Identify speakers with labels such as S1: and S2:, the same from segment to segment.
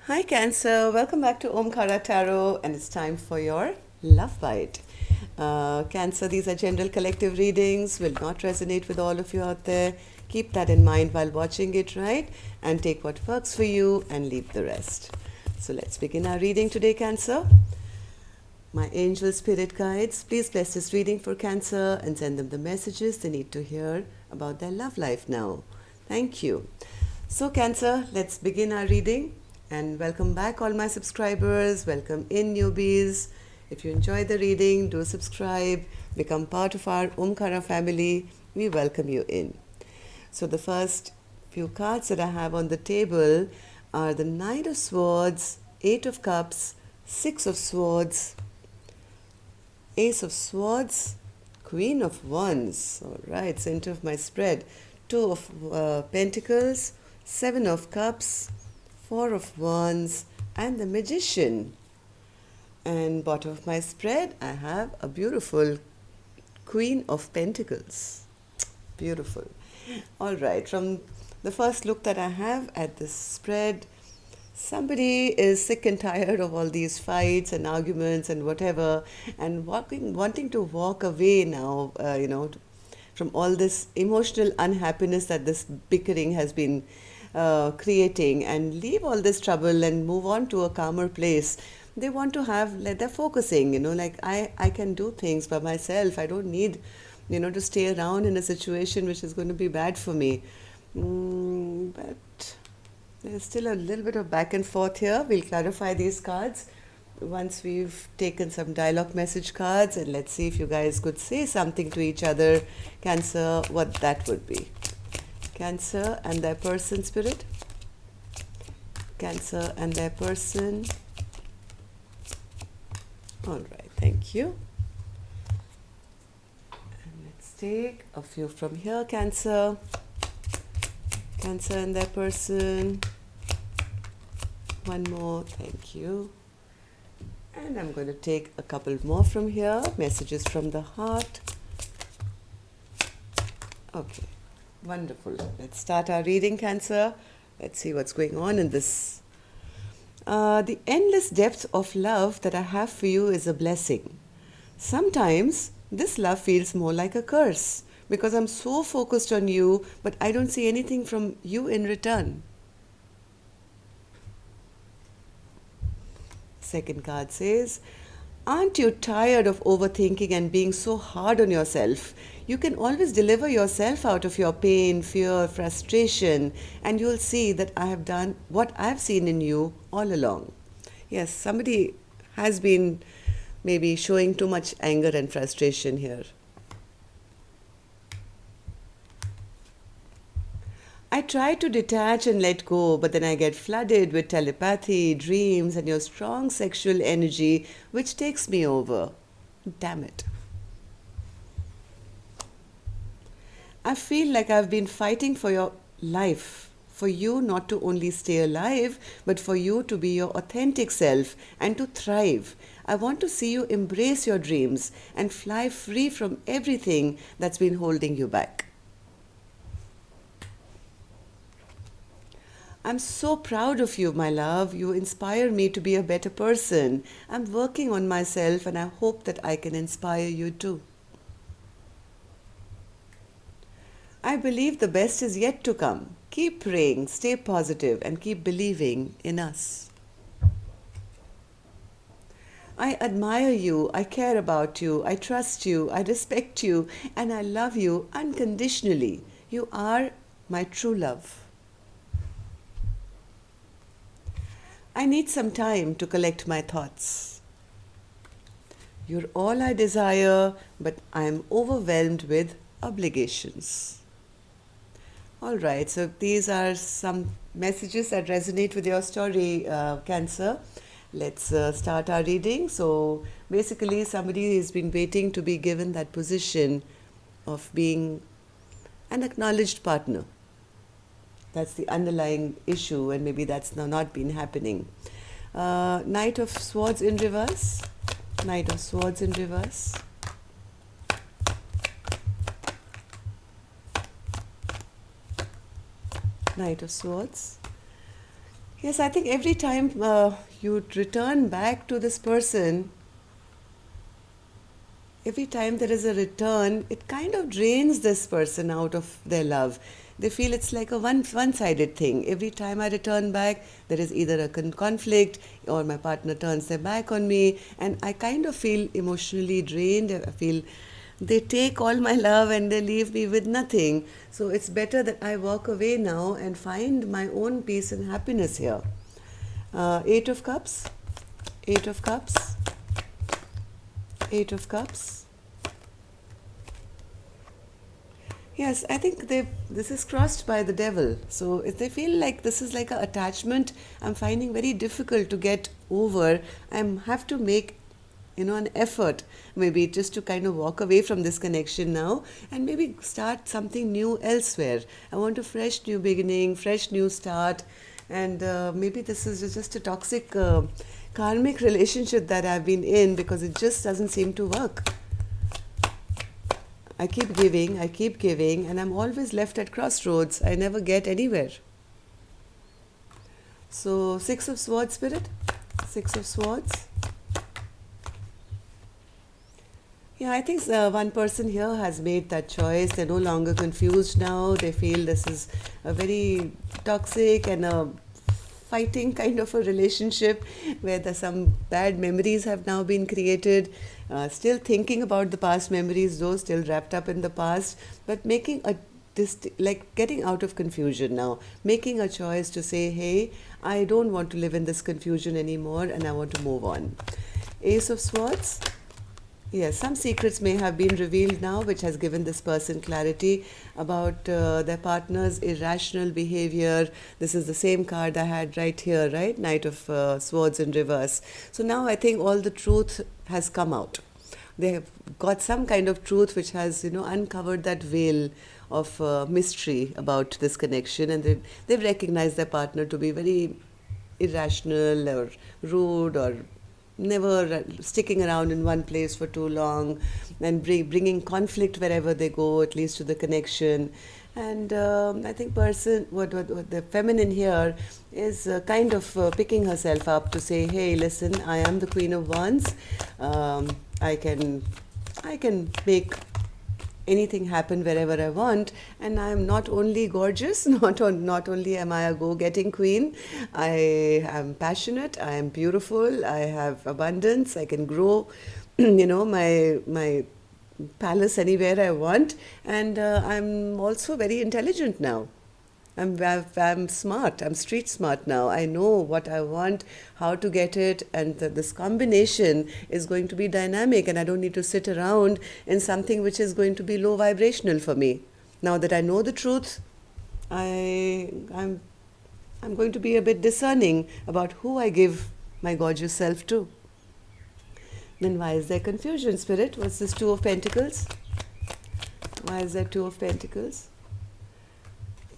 S1: Hi Cancer, welcome back to Omkara Tarot, and it's time for your Love Bite. Cancer, these are general collective readings, will not resonate with all of you out there. Keep that in mind while watching it, right? And take what works for you and leave the rest. So let's begin our reading today, Cancer. My angel spirit guides, please bless this reading for Cancer and send them the messages they need to hear about their love life now. Thank you. So, Cancer, let's begin our reading. And welcome back, all my subscribers. Welcome in, newbies. If you enjoy the reading, do subscribe, become part of our Omkara family. We welcome you in. So, the first few cards that I have on the table are the Knight of Swords, Eight of Cups, Six of Swords, Ace of Swords, Queen of Wands. All right, center of my spread. Two of Pentacles, Seven of Cups, Four of Wands, and the Magician. And bottom of my spread, I have a beautiful Queen of Pentacles. Beautiful. All right, from the first look that I have at this spread, somebody is sick and tired of all these fights and arguments and whatever, and wanting to walk away now, from all this emotional unhappiness that this bickering has been creating, and leave all this trouble and move on to a calmer place. They want to have, like, they're focusing, like I can do things by myself. I don't need, to stay around in a situation which is going to be bad for me. But there's still a little bit of back and forth here. We'll clarify these cards once we've taken some dialogue message cards, and let's see if you guys could say something to each other, Cancer, what that would be. Cancer and their person, spirit. Cancer and their person. All right, thank you. And let's take a few from here, Cancer. Cancer and their person. One more, thank you. And I'm going to take a couple more from here. Messages from the heart. Okay, wonderful. Let's start our reading, Cancer. Let's see what's going on in this. The endless depth of love that I have for you is a blessing. Sometimes this love feels more like a curse because I'm so focused on you, but I don't see anything from you in return. Second card says, aren't you tired of overthinking and being so hard on yourself? You can always deliver yourself out of your pain, fear, frustration, and you'll see that I have done what I've seen in you all along. Yes, somebody has been maybe showing too much anger and frustration here. I try to detach and let go, but then I get flooded with telepathy, dreams, and your strong sexual energy, which takes me over. Damn it. I feel like I've been fighting for your life, for you not to only stay alive, but for you to be your authentic self and to thrive. I want to see you embrace your dreams and fly free from everything that's been holding you back. I'm so proud of you, my love. You inspire me to be a better person. I'm working on myself and I hope that I can inspire you too. I believe the best is yet to come. Keep praying, stay positive, and keep believing in us. I admire you, I care about you, I trust you, I respect you, and I love you unconditionally. You are my true love. I need some time to collect my thoughts. You're all I desire, but I'm overwhelmed with obligations. All right, so these are some messages that resonate with your story, Cancer. Let's start our reading. So basically, somebody has been waiting to be given that position of being an acknowledged partner. That's the underlying issue, and maybe that's now not been happening. Knight of Swords in reverse. Knight of Swords in reverse. Knight of Swords. Yes, I think every time you return back to this person, every time there is a return, it kind of drains this person out of their love. They feel it's like a one-sided thing. Every time I return back, there is either a conflict or my partner turns their back on me, and I kind of feel emotionally drained. I feel they take all my love and they leave me with nothing. So it's better that I walk away now and find my own peace and happiness here. Eight of Cups, Eight of Cups, Eight of Cups. Yes, I think this is crossed by the devil. So if they feel like this is like an attachment I'm finding very difficult to get over, I have to make an effort, maybe just to kind of walk away from this connection now and maybe start something new elsewhere. I want a fresh new beginning, fresh new start, and maybe this is just a toxic karmic relationship that I've been in because it just doesn't seem to work. I keep giving, and I'm always left at crossroads. I never get anywhere. So, Six of Swords, Spirit. Six of Swords. Yeah, I think one person here has made that choice. They're no longer confused now. They feel this is a very toxic and a fighting kind of a relationship where some bad memories have now been created. Still thinking about the past memories, though, still wrapped up in the past, but making like getting out of confusion now, making a choice to say, hey, I don't want to live in this confusion anymore and I want to move on. Ace of Swords. Yes, some secrets may have been revealed now, which has given this person clarity about their partner's irrational behavior. This is the same card I had right here, right? Knight of Swords in reverse. So now I think all the truth has come out. They have got some kind of truth which has, uncovered that veil of mystery about this connection, and they've recognized their partner to be very irrational or rude or never sticking around in one place for too long and bringing conflict wherever they go, at least to the connection. And I think what the feminine here is kind of picking herself up to say, hey, listen, I am the Queen of Wands. I can make anything happen wherever I want, and I am not only gorgeous, not only am I a go-getting queen, I am passionate, I am beautiful, I have abundance, I can grow my palace anywhere I want, and I'm also very intelligent now. I'm smart. I'm street smart now. I know what I want, how to get it, and this combination is going to be dynamic, and I don't need to sit around in something which is going to be low vibrational for me. Now that I know the truth, I'm going to be a bit discerning about who I give my gorgeous self to. Then why is there confusion, Spirit? What's this Two of Pentacles? Why is there Two of Pentacles?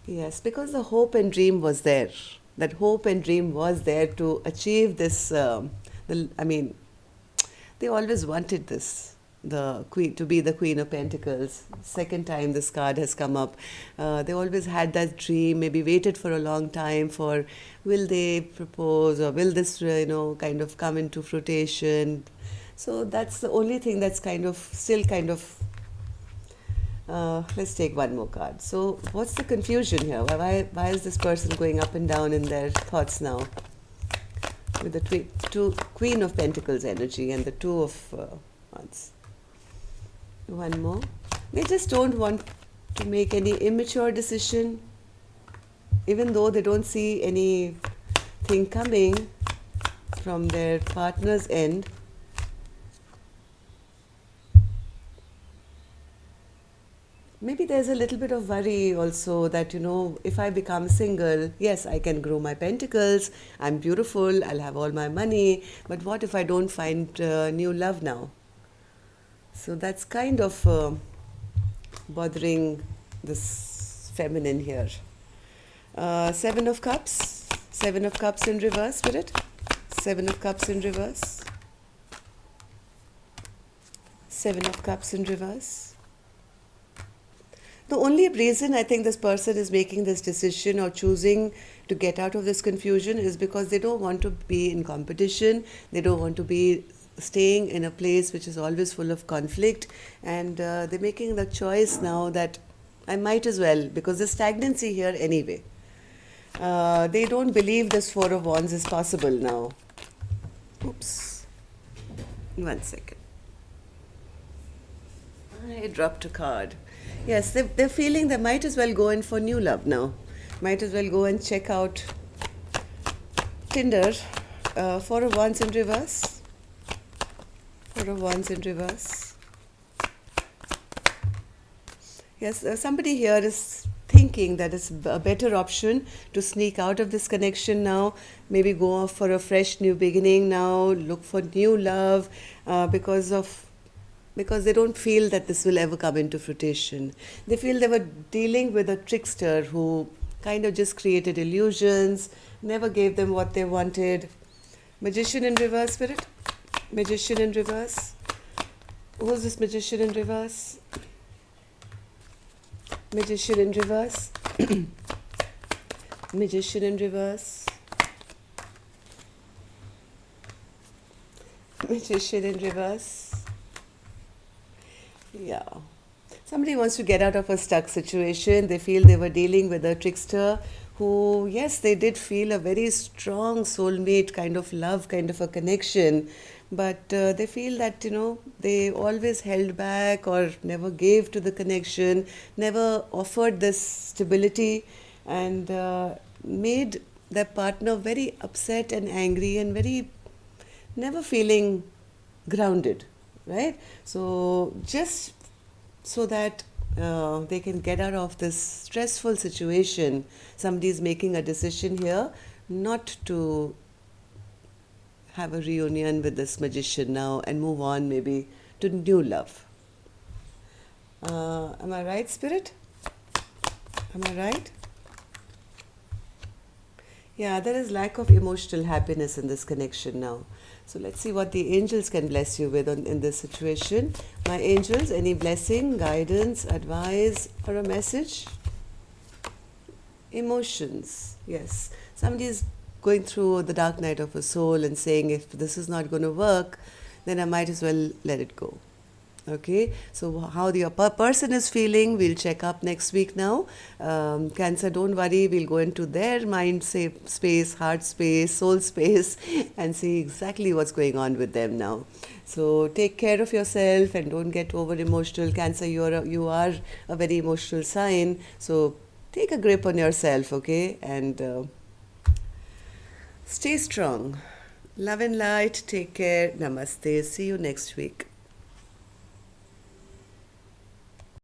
S1: Yes, because the hope and dream was there. That hope and dream was there to achieve this. They always wanted this, the queen, to be the Queen of Pentacles. Second time this card has come up. They always had that dream, maybe waited for a long time for, will they propose or will this, kind of come into fruition. So that's the only thing that's still kind of. Let's take one more card. So what's the confusion here? Why is this person going up and down in their thoughts now? With the Queen of Pentacles energy and the Two of Wands. One more. They just don't want to make any immature decision. Even though they don't see anything coming from their partner's end. Maybe there's a little bit of worry also that, if I become single, yes, I can grow my pentacles, I'm beautiful, I'll have all my money, but what if I don't find new love now? So that's kind of bothering this feminine here. Seven of Cups in reverse, Spirit. Seven of Cups in reverse. Seven of Cups in reverse. The only reason I think this person is making this decision or choosing to get out of this confusion is because they don't want to be in competition, they don't want to be staying in a place which is always full of conflict, and they're making the choice now that I might as well, because there's stagnancy here anyway. They don't believe this Four of Wands is possible now. Oops. 1 second. I dropped a card. Yes, they're feeling they might as well go in for new love now. Might as well go and check out Tinder. Four of Wands in reverse. Four of Wands in reverse. Yes, somebody here is thinking that it's a better option to sneak out of this connection now, maybe go off for a fresh new beginning now, look for new love, because they don't feel that this will ever come into fruition. They feel they were dealing with a trickster who kind of just created illusions, never gave them what they wanted. Magician in reverse, Spirit. Magician in reverse. Who's this Magician in reverse? Magician in reverse. Magician in reverse. Magician in reverse. Yeah. Somebody wants to get out of a stuck situation. They feel they were dealing with a trickster who, yes, they did feel a very strong soulmate kind of love, kind of a connection. But they feel that, they always held back or never gave to the connection, never offered this stability, and made their partner very upset and angry and very never feeling grounded, right? So just so that they can get out of this stressful situation, somebody is making a decision here not to have a reunion with this magician now and move on maybe to new love. Am I right, Spirit? Am I right? Yeah, there is lack of emotional happiness in this connection now. So let's see what the angels can bless you with in this situation. My angels, any blessing, guidance, advice, or a message? Emotions. Yes. Somebody is going through the dark night of a soul and saying, if this is not going to work, then I might as well let it go. Okay, so how the person is feeling, we'll check up next week now. Cancer, don't worry, we'll go into their mind space, heart space, soul space, and see exactly what's going on with them now. So take care of yourself and don't get over emotional. Cancer, you are a very emotional sign, so take a grip on yourself, okay, and stay strong. Love and light. Take care. Namaste. See you next week.